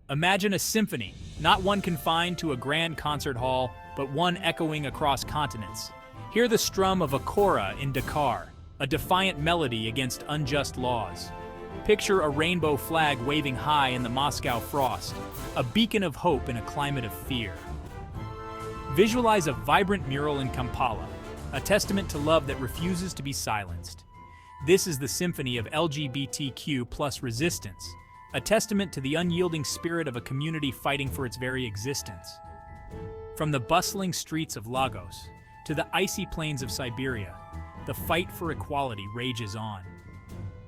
Imagine a symphony, not one confined to a grand concert hall, but one echoing across continents. Hear the strum of a kora in Dakar, a defiant melody against unjust laws. Picture a rainbow flag waving high in the Moscow frost, a beacon of hope in a climate of fear. Visualize a vibrant mural in Kampala, a testament to love that refuses to be silenced. This is the symphony of LGBTQ plus resistance, a testament to the unyielding spirit of a community fighting for its very existence. From the bustling streets of Lagos to the icy plains of Siberia, the fight for equality rages on.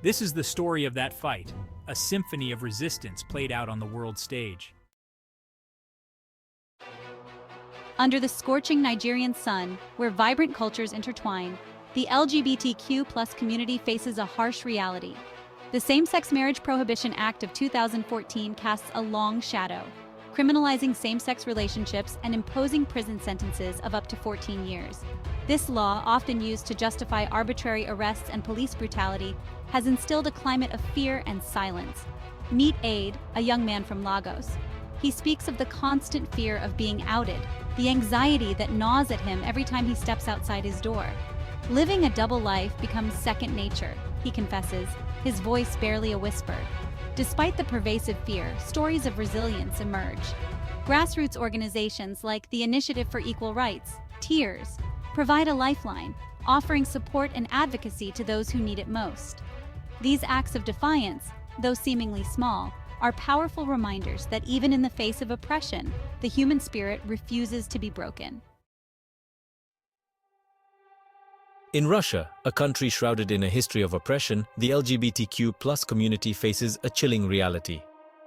This is the story of that fight, a symphony of resistance played out on the world stage. Under the scorching Nigerian sun, where vibrant cultures intertwine, the LGBTQ+ community faces a harsh reality. The Same-Sex Marriage Prohibition Act of 2014 casts a long shadow, criminalizing same-sex relationships and imposing prison sentences of up to 14 years. This law, often used to justify arbitrary arrests and police brutality, has instilled a climate of fear and silence. Meet Aid, a young man from Lagos. He speaks of the constant fear of being outed, the anxiety that gnaws at him every time he steps outside his door. Living a double life becomes second nature, he confesses, his voice barely a whisper. Despite the pervasive fear, stories of resilience emerge. Grassroots organizations like the Initiative for Equal Rights, TEARS, provide a lifeline, offering support and advocacy to those who need it most. These acts of defiance, though seemingly small, are powerful reminders that even in the face of oppression, the human spirit refuses to be broken. In Russia, a country shrouded in a history of oppression, the LGBTQ+ community faces a chilling reality.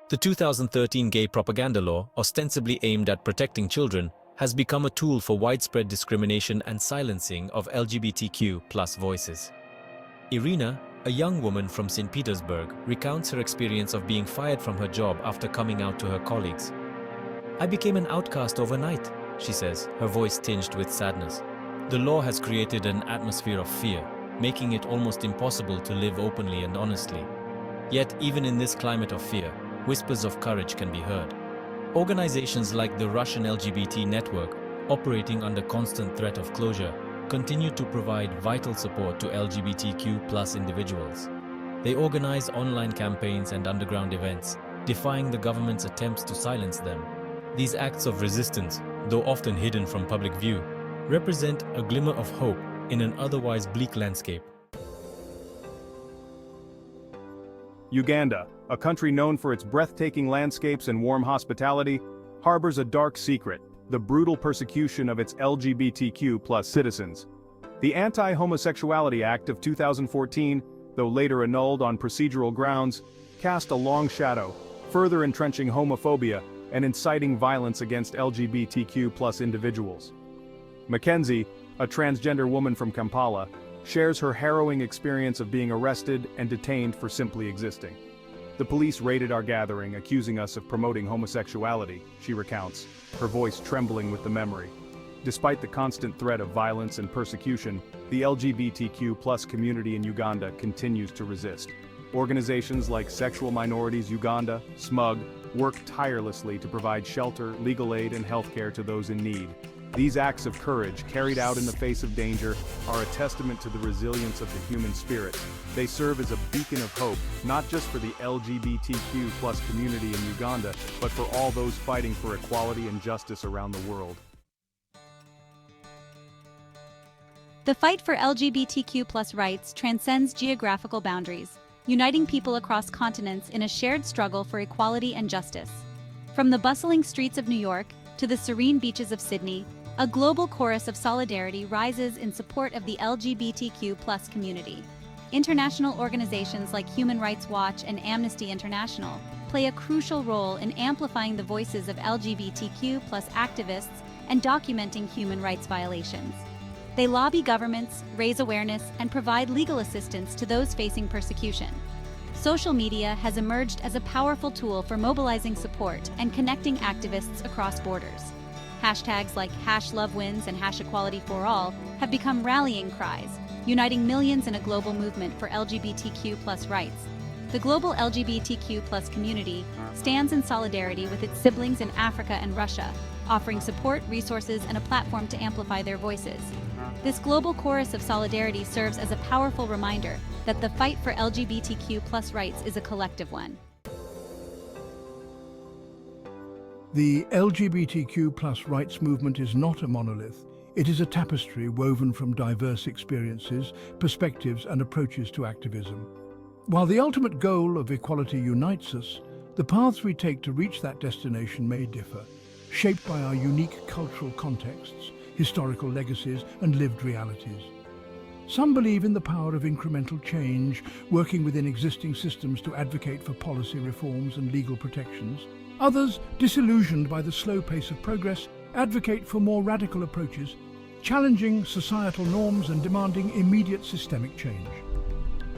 The 2013 gay propaganda law, ostensibly aimed at protecting children, has become a tool for widespread discrimination and silencing of LGBTQ+ voices. Irina, a young woman from St. Petersburg, recounts her experience of being fired from her job after coming out to her colleagues. "I became an outcast overnight," she says, her voice tinged with sadness. The law has created an atmosphere of fear, making it almost impossible to live openly and honestly. Yet, even in this climate of fear, whispers of courage can be heard. Organizations like the Russian LGBT network, operating under constant threat of closure, continue to provide vital support to LGBTQ+ individuals. They organize online campaigns and underground events, defying the government's attempts to silence them. These acts of resistance, though often hidden from public view, represent a glimmer of hope in an otherwise bleak landscape. Uganda, a country known for its breathtaking landscapes and warm hospitality, harbors a dark secret: the brutal persecution of its LGBTQ+ citizens. The Anti-Homosexuality Act of 2014, though later annulled on procedural grounds, cast a long shadow, further entrenching homophobia and inciting violence against LGBTQ+ individuals. Mackenzie, a transgender woman from Kampala, shares her harrowing experience of being arrested and detained for simply existing. "The police raided our gathering, accusing us of promoting homosexuality," she recounts, her voice trembling with the memory. Despite the constant threat of violence and persecution, the LGBTQ+ community in Uganda continues to resist. Organizations like Sexual Minorities Uganda, SMUG, work tirelessly to provide shelter, legal aid, and healthcare to those in need. These acts of courage, carried out in the face of danger, are a testament to the resilience of the human spirit. They serve as a beacon of hope, not just for the LGBTQ+ community in Uganda, but for all those fighting for equality and justice around the world. The fight for LGBTQ+ rights transcends geographical boundaries, uniting people across continents in a shared struggle for equality and justice. From the bustling streets of New York to the serene beaches of Sydney, a global chorus of solidarity rises in support of the LGBTQ+ community. International organizations like Human Rights Watch and Amnesty International play a crucial role in amplifying the voices of LGBTQ+ activists and documenting human rights violations. They lobby governments, raise awareness, and provide legal assistance to those facing persecution. Social media has emerged as a powerful tool for mobilizing support and connecting activists across borders. Hashtags like #LoveWins and #EqualityForAll have become rallying cries, uniting millions in a global movement for LGBTQ+ rights. The global LGBTQ+ community stands in solidarity with its siblings in Africa and Russia, offering support, resources, and a platform to amplify their voices. This global chorus of solidarity serves as a powerful reminder that the fight for LGBTQ+ rights is a collective one. The LGBTQ+ rights movement is not a monolith. It is a tapestry woven from diverse experiences, perspectives, and approaches to activism. While the ultimate goal of equality unites us, the paths we take to reach that destination may differ, shaped by our unique cultural contexts, historical legacies, and lived realities. Some believe in the power of incremental change, working within existing systems to advocate for policy reforms and legal protections. Others, disillusioned by the slow pace of progress, advocate for more radical approaches, challenging societal norms and demanding immediate systemic change.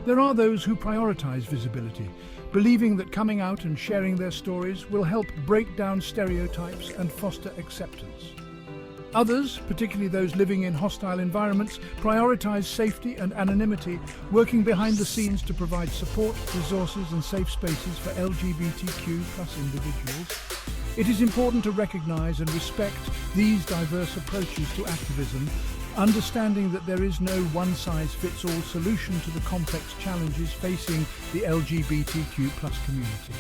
There are those who prioritize visibility, believing that coming out and sharing their stories will help break down stereotypes and foster acceptance. Others, particularly those living in hostile environments, prioritize safety and anonymity, working behind the scenes to provide support, resources, and safe spaces for LGBTQ+ individuals. It is important to recognize and respect these diverse approaches to activism, understanding that there is no one-size-fits-all solution to the complex challenges facing the LGBTQ+ community.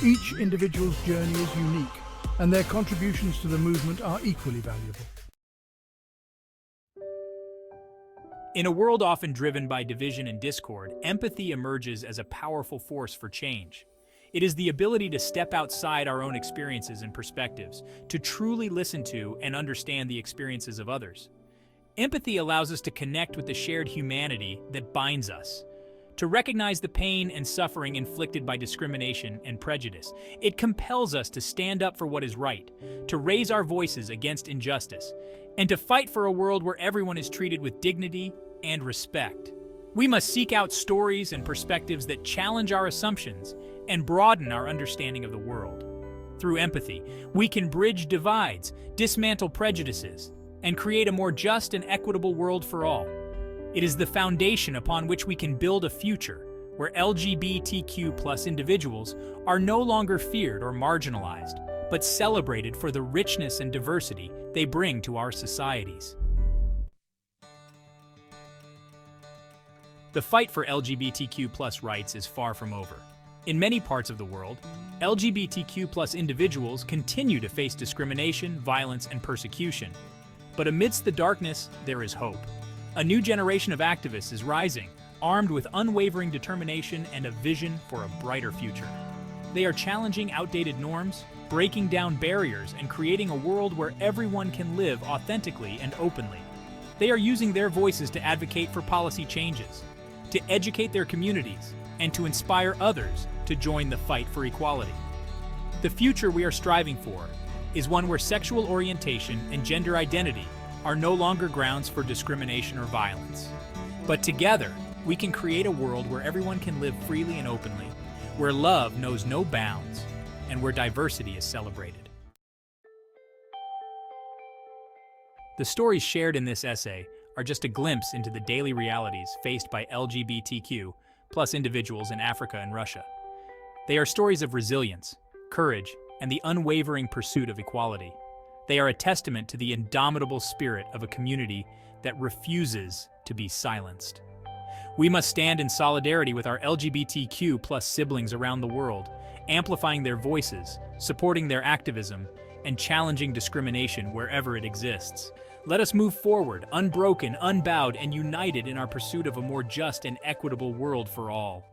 Each individual's journey is unique, and their contributions to the movement are equally valuable. In a world often driven by division and discord, empathy emerges as a powerful force for change. It is the ability to step outside our own experiences and perspectives, to truly listen to and understand the experiences of others. Empathy allows us to connect with the shared humanity that binds us, to recognize the pain and suffering inflicted by discrimination and prejudice. It compels us to stand up for what is right, to raise our voices against injustice, and to fight for a world where everyone is treated with dignity and respect. We must seek out stories and perspectives that challenge our assumptions and broaden our understanding of the world. Through empathy, we can bridge divides, dismantle prejudices, and create a more just and equitable world for all. It is the foundation upon which we can build a future where LGBTQ+ individuals are no longer feared or marginalized, but celebrated for the richness and diversity they bring to our societies. The fight for LGBTQ+ rights is far from over. In many parts of the world, LGBTQ+ individuals continue to face discrimination, violence, and persecution. But amidst the darkness, there is hope. A new generation of activists is rising, armed with unwavering determination and a vision for a brighter future. They are challenging outdated norms, breaking down barriers, and creating a world where everyone can live authentically and openly. They are using their voices to advocate for policy changes, to educate their communities, and to inspire others to join the fight for equality. The future we are striving for is one where sexual orientation and gender identity are no longer grounds for discrimination or violence. But together, we can create a world where everyone can live freely and openly, where love knows no bounds, and where diversity is celebrated. The stories shared in this essay are just a glimpse into the daily realities faced by LGBTQ+ individuals in Africa and Russia. They are stories of resilience, courage, and the unwavering pursuit of equality. They are a testament to the indomitable spirit of a community that refuses to be silenced. We must stand in solidarity with our LGBTQ+ siblings around the world, amplifying their voices, supporting their activism, and challenging discrimination wherever it exists. Let us move forward, unbroken, unbowed, and united in our pursuit of a more just and equitable world for all.